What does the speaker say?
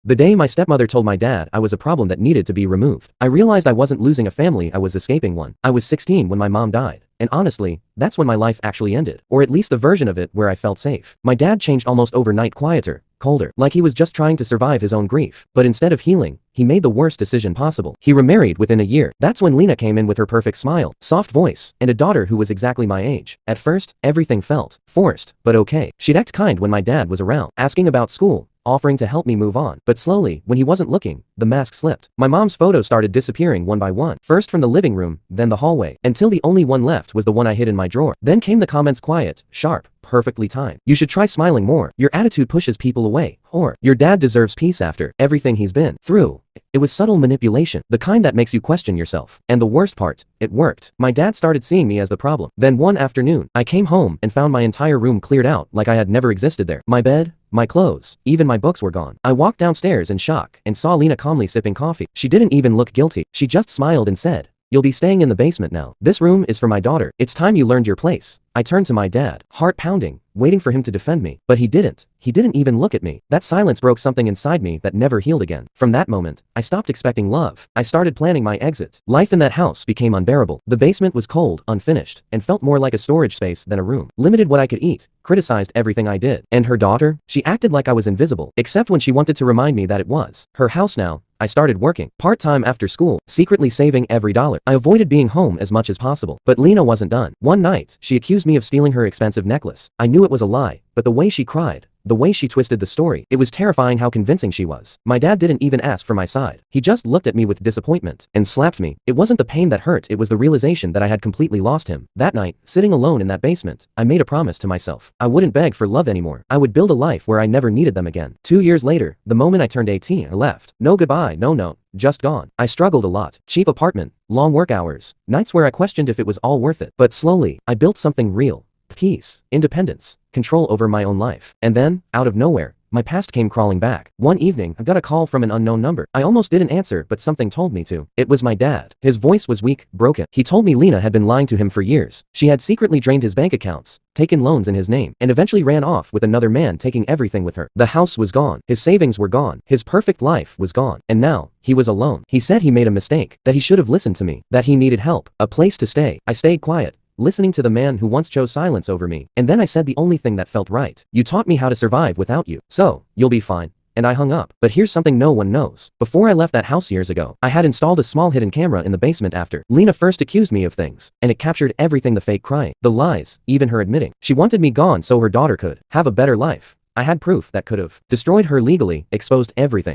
The day my stepmother told my dad I was a problem that needed to be removed, I realized I wasn't losing a family, I was escaping one. I was 16 when my mom died. And honestly, that's when my life actually ended. Or at least the version of it where I felt safe. My dad changed almost overnight, quieter, colder, like he was just trying to survive his own grief. But instead of healing, he made the worst decision possible. He remarried within a year. That's when Lena came in with her perfect smile, soft voice, and a daughter who was exactly my age. At first, everything felt forced, but okay. She'd act kind when my dad was around, asking about school, offering to help me move on. But slowly, when he wasn't looking, the mask slipped. My mom's photos started disappearing one by one, first from the living room, then the hallway, until the only one left was the one I hid in my drawer. Then came the comments, quiet, sharp, perfectly timed. You should try smiling more. Your attitude pushes people away. Or, your dad deserves peace after everything he's been through. It was subtle manipulation, the kind that makes you question yourself. And the worst part, it worked. My dad started seeing me as the problem. Then one afternoon, I came home and found my entire room cleared out like I had never existed there. My bed, my clothes, even my books were gone. I walked downstairs in shock and saw Lena calmly sipping coffee. She didn't even look guilty. She just smiled and said, "You'll be staying in the basement now. This room is for my daughter. It's time you learned your place." I turned to my dad, heart pounding, waiting for him to defend me. But he didn't. He didn't even look at me. That silence broke something inside me that never healed again. From that moment, I stopped expecting love. I started planning my exit. Life in that house became unbearable. The basement was cold, unfinished, and felt more like a storage space than a room. Limited what I could eat, criticized everything I did. And her daughter? She acted like I was invisible, except when she wanted to remind me that it was her house now. I started working part-time after school, secretly saving every dollar. I avoided being home as much as possible. But Lena wasn't done. One night, she accused me of stealing her expensive necklace. I knew it was a lie, but the way she cried, the way she twisted the story, it was terrifying how convincing she was. My dad didn't even ask for my side. He just looked at me with disappointment and slapped me. It wasn't the pain that hurt, it was the realization that I had completely lost him. That night, sitting alone in that basement, I made a promise to myself. I wouldn't beg for love anymore. I would build a life where I never needed them again. 2 years later, the moment I turned 18, I left. No goodbye, no note, just gone. I struggled a lot. Cheap apartment, long work hours, nights where I questioned if it was all worth it. But slowly, I built something real. Peace, independence, control over my own life. And then, out of nowhere, my past came crawling back. One evening, I got a call from an unknown number. I almost didn't answer, but something told me to. It was my dad. His voice was weak, broken. He told me Lena had been lying to him for years. She had secretly drained his bank accounts, taken loans in his name, and eventually ran off with another man, taking everything with her. The house was gone. His savings were gone. His perfect life was gone. And now, he was alone. He said he made a mistake, that he should have listened to me, that he needed help, a place to stay. I stayed quiet, listening to the man who once chose silence over me. And then I said the only thing that felt right. "You taught me how to survive without you. So, you'll be fine." And I hung up. But here's something no one knows. Before I left that house years ago, I had installed a small hidden camera in the basement after Lena first accused me of things. And it captured everything, the fake crying, the lies, even her admitting she wanted me gone so her daughter could have a better life. I had proof that could have destroyed her legally, exposed everything.